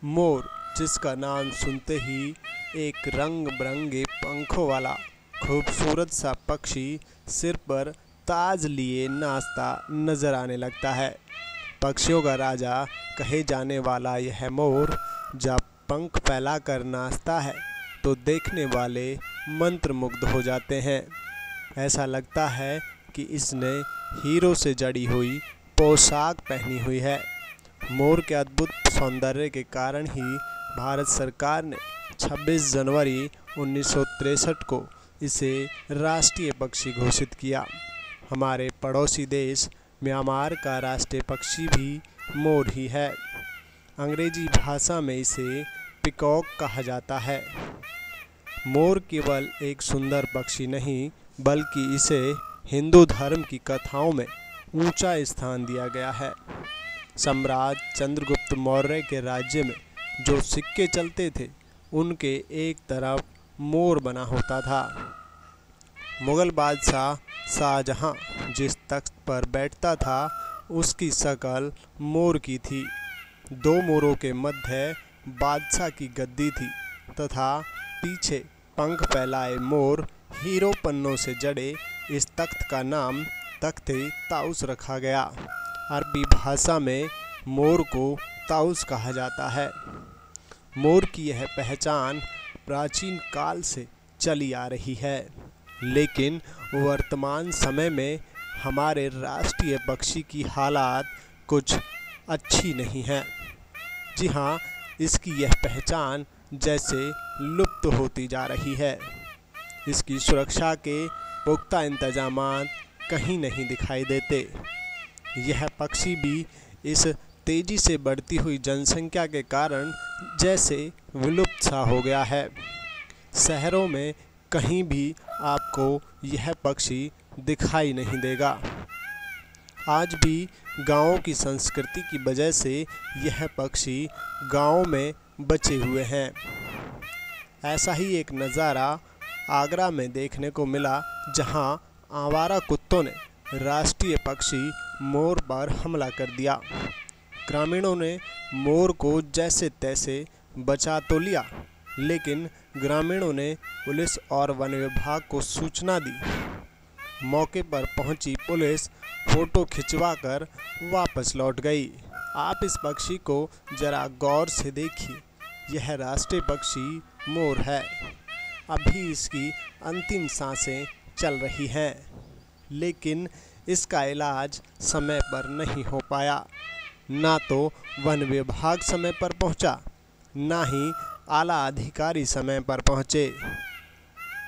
मोर, जिसका नाम सुनते ही एक रंग बिरंगे पंखों वाला खूबसूरत सा पक्षी सिर पर ताज लिए नाचता नजर आने लगता है। पक्षियों का राजा कहे जाने वाला यह मोर जब पंख फैलाकर नाचता है तो देखने वाले मंत्रमुग्ध हो जाते हैं। ऐसा लगता है कि इसने हीरो से जड़ी हुई पोशाक पहनी हुई है। मोर के अद्भुत सौंदर्य के कारण ही भारत सरकार ने 26 जनवरी 1963 को इसे राष्ट्रीय पक्षी घोषित किया। हमारे पड़ोसी देश म्यांमार का राष्ट्रीय पक्षी भी मोर ही है। अंग्रेजी भाषा में इसे पिकॉक कहा जाता है। मोर केवल एक सुंदर पक्षी नहीं, बल्कि इसे हिंदू धर्म की कथाओं में ऊंचा स्थान दिया गया है। सम्राट चंद्रगुप्त मौर्य के राज्य में जो सिक्के चलते थे, उनके एक तरफ मोर बना होता था। मुगल बादशाह शाहजहां जिस तख्त पर बैठता था, उसकी शक्ल मोर की थी। दो मोरों के मध्य बादशाह की गद्दी थी तथा पीछे पंख फैलाए मोर हीरो पन्नों से जड़े इस तख्त का नाम तख्ते ताउस रखा गया। अरबी भाषा में मोर को ताउस कहा जाता है। मोर की यह पहचान प्राचीन काल से चली आ रही है, लेकिन वर्तमान समय में हमारे राष्ट्रीय पक्षी की हालात कुछ अच्छी नहीं है। जी हाँ, इसकी यह पहचान जैसे लुप्त होती जा रही है। इसकी सुरक्षा के पुख्ता इंतजामात कहीं नहीं दिखाई देते। यह पक्षी भी इस तेजी से बढ़ती हुई जनसंख्या के कारण जैसे विलुप्त सा हो गया है। शहरों में कहीं भी आपको यह पक्षी दिखाई नहीं देगा। आज भी गांवों की संस्कृति की वजह से यह पक्षी गांवों में बचे हुए हैं। ऐसा ही एक नज़ारा आगरा में देखने को मिला, जहां आवारा कुत्तों ने राष्ट्रीय पक्षी मोर पर हमला कर दिया। ग्रामीणों ने मोर को जैसे तैसे बचा तो लिया, लेकिन ग्रामीणों ने पुलिस और वन विभाग को सूचना दी। मौके पर पहुंची पुलिस फोटो खिंचवाकर वापस लौट गई। आप इस पक्षी को जरा गौर से देखिए। यह राष्ट्रीय पक्षी मोर है। अभी इसकी अंतिम सांसें चल रही हैं, लेकिन इसका इलाज समय पर नहीं हो पाया। ना तो वन विभाग समय पर पहुंचा, ना ही आला अधिकारी समय पर पहुंचे।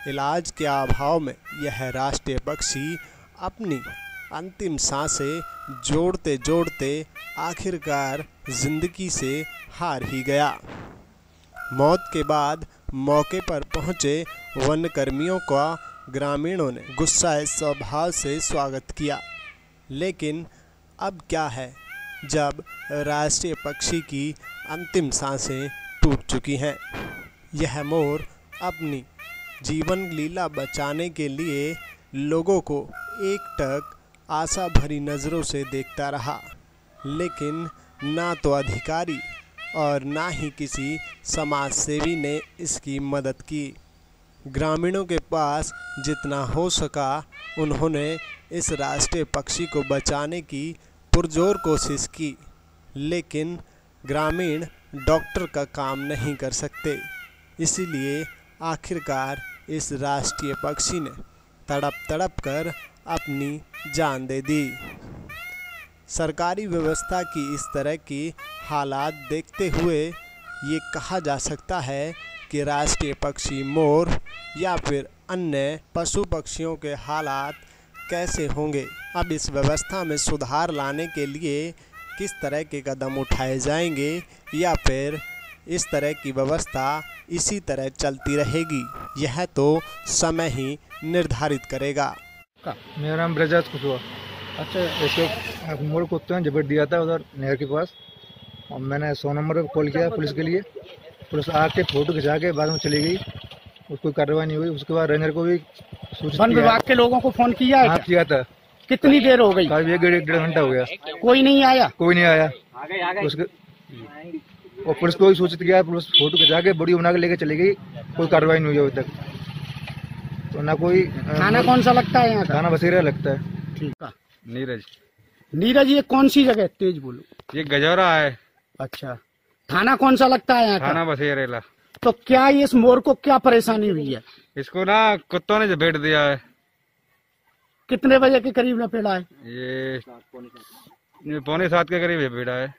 इलाज के अभाव में यह राष्ट्रीय पक्षी अपनी अंतिम सांसें जोड़ते जोड़ते आखिरकार जिंदगी से हार ही गया। मौत के बाद मौके पर पहुंचे वन कर्मियों का ग्रामीणों ने गुस्साए स्वभाव से स्वागत किया। लेकिन अब क्या है, जब राष्ट्रीय पक्षी की अंतिम सांसें टूट चुकी हैं। यह मोर अपनी जीवन लीला बचाने के लिए लोगों को एकटक आशा भरी नज़रों से देखता रहा, लेकिन ना तो अधिकारी और ना ही किसी समाज सेवी ने इसकी मदद की। ग्रामीणों के पास जितना हो सका, उन्होंने इस राष्ट्रीय पक्षी को बचाने की पुरजोर कोशिश की, लेकिन ग्रामीण डॉक्टर का काम नहीं कर सकते। इसीलिए आखिरकार इस राष्ट्रीय पक्षी ने तड़प तड़प कर अपनी जान दे दी। सरकारी व्यवस्था की इस तरह की हालात देखते हुए ये कहा जा सकता है कि राष्ट्रीय पक्षी मोर या फिर अन्य पशु पक्षियों के हालात कैसे होंगे। अब इस व्यवस्था में सुधार लाने के लिए किस तरह के कदम उठाए जाएंगे, या फिर इस तरह की व्यवस्था इसी तरह चलती रहेगी, यह तो समय ही निर्धारित करेगा। मेरा नाम ब्रजराज कुशवाहा। अच्छा, ऐसे मोर कुत्ते ने झपट दिया था उधर नहर के पास, और मैंने 100 नंबर पर कॉल किया पुलिस के लिए। पुलिस आके फोटो खिंचा के बाद में चली गई, उसको कार्रवाई नहीं हुई। उसके बाद रेंजर को भी सूचित वन विभाग के लोगों को फोन किया है? हाँ, किया था। कितनी देर हो गई? करीब 1 डेढ़ घंटा हो गया। कोई नहीं आया? कोई नहीं आया। उसके और पुलिस को भी सूचित किया, पुलिस फोटो खिंचा के वीडियो बना के लेके चली गई, कोई कार्रवाई नहीं हुई अभी तक। तो ना कोई थाना कौन सा लगता है यहाँ का? थाना बसेरा लगता है। ठीक है। नीरज। नीरज, ये कौन सी जगह है? तेज बोलो। ये गजौरा है। अच्छा, थाना कौन सा लगता है यहाँ का? थाना बसेरेला। तो क्या इस मोर को क्या परेशानी हुई है? इसको ना कुत्तों ने झपेट दिया है। कितने बजे के करीब लपेटा है? ये 6:45 के करीब झपेटा है।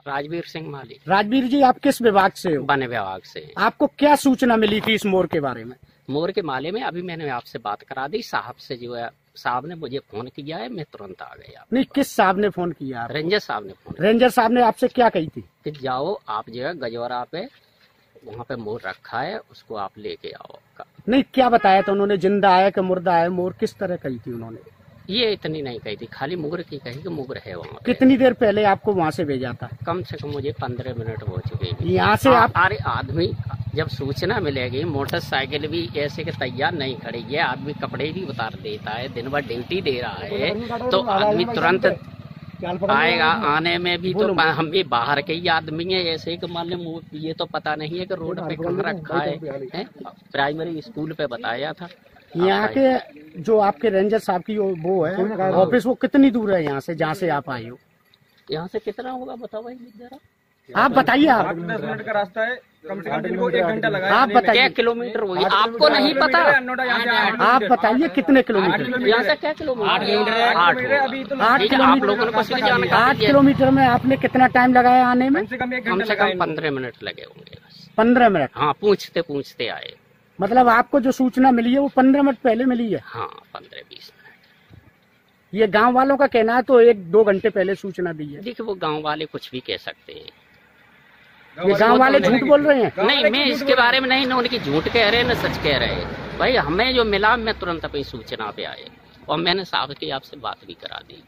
राजवीर सिंह माली। राजवीर जी, आप किस विभाग से हो? वन विभाग से। आपको क्या सूचना मिली थी इस मोर के बारे में? मोर के माले में अभी मैंने आपसे बात करा दी, साहब से जो है, साहब ने मुझे फोन किया है, मैं तुरंत आ गया। नहीं, किस साहब ने फोन किया? रेंजर साहब ने फोन। रेंजर साहब ने आपसे क्या कही थी? कि जाओ आप जो है गजौरा पे, वहाँ पे मोर रखा है, उसको आप लेके आओ। नहीं, क्या बताया था उन्होंने? जिंदा है कि मुर्दा है मोर? किस तरह कही थी उन्होंने? ये इतनी नहीं कही थी, खाली मुगर की कही कि मुगर है वहाँ पे। कितनी देर पहले आपको वहाँ से भेजा था? कम से कम मुझे 15 मिनट हो चुके हैं। यहाँ से आप? अरे आदमी जब सूचना मिलेगी, मोटरसाइकिल भी ऐसे के तैयार नहीं खड़ी है, आदमी कपड़े भी उतार देता है, दिन भर ड्यूटी दे रहा है, तो आदमी तुरंत आएगा। आने में भी तो हम भी बाहर के ही आदमी है, ऐसे कि मान लो ये तो पता नहीं है कि रोड पे कहाँ रखा है। प्राइमरी स्कूल पे बताया था। यहाँ के जो आपके रेंजर साहब की वो है ऑफिस, वो कितनी दूर है यहाँ से, जहाँ से आप आए हो? यहाँ से कितना होगा बताओ भाई जरा, आप बताइए। आप 10 मिनट का रास्ता है, कम से कम दिन को 1 घंटा लगा। आप बताइए। क्या किलोमीटर होगी आपको नहीं पता? आप बताइए कितने किलोमीटर? यहाँ से क्या किलोमीटर? 8 किलोमीटर। 8 किलोमीटर। आप लोगों ने कुछ भी जानकारी 8 किलोमीटर में आपने कितना टाइम लगाया आने में? कम से कम 15 मिनट लगे होंगे। 15 मिनट? हाँ, पूछते पूछते आए। मतलब आपको जो सूचना मिली है वो 15 मिनट पहले मिली है? हाँ, 15-20 मिनट। ये गांव वालों का कहना है तो 1-2 घंटे पहले सूचना दी है। देखिए, वो गांव वाले कुछ भी कह सकते हैं। ये गांव वाले झूठ बोल रहे हैं? नहीं, मैं इसके बारे में नहीं, न उनकी झूठ कह रहे हैं न सच कह रहे हैं। भाई हमें जो मिला, मैं तुरंत अपनी सूचना पे आए और मैंने साहब की आपसे बात भी करा दी।